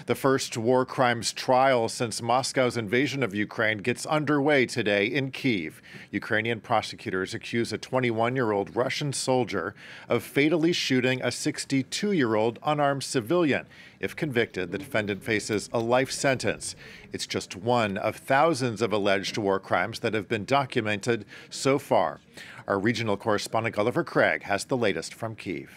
The first war crimes trial since Moscow's invasion of Ukraine gets underway today in Kyiv. Ukrainian prosecutors accuse a 21-year-old Russian soldier of fatally shooting a 62-year-old unarmed civilian. If convicted, the defendant faces a life sentence. It's just one of thousands of alleged war crimes that have been documented so far. Our regional correspondent Gulliver Cragg has the latest from Kyiv.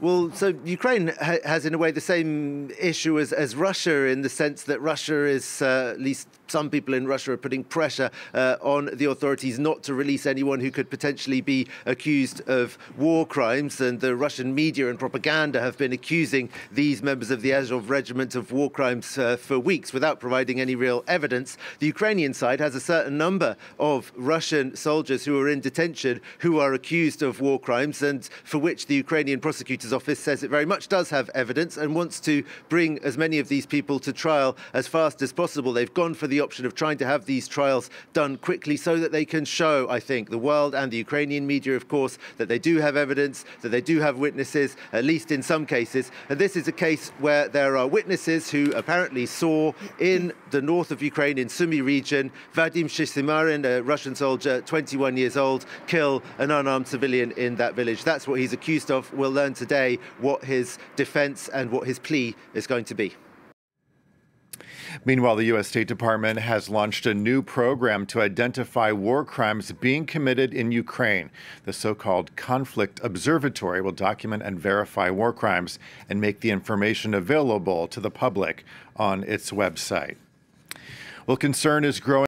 Well, so Ukraine has in a way the same issue as Russia, in the sense that Russia is, at least some people in Russia are putting pressure on the authorities not to release anyone who could potentially be accused of war crimes. And the Russian media and propaganda have been accusing these members of the Azov regiment of war crimes for weeks without providing any real evidence. The Ukrainian side has a certain number of Russian soldiers who are in detention who are accused of war crimes, and for which the Ukrainian prosecutor's office says it very much does have evidence and wants to bring as many of these people to trial as fast as possible. They've gone for the option of trying to have these trials done quickly so that they can show, I think, the world and the Ukrainian media, of course, that they do have evidence, that they do have witnesses, at least in some cases. And this is a case where there are witnesses who apparently saw in the north of Ukraine, in Sumy region, Vadim Shisimarin, a Russian soldier, 21 years old, kill an unarmed civilian in that village. That's what he's accused of. We'll learn today what his defense and what his plea is going to be. Meanwhile, the U.S. State Department has launched a new program to identify war crimes being committed in Ukraine. The so-called Conflict Observatory will document and verify war crimes and make the information available to the public on its website. Well, concern is growing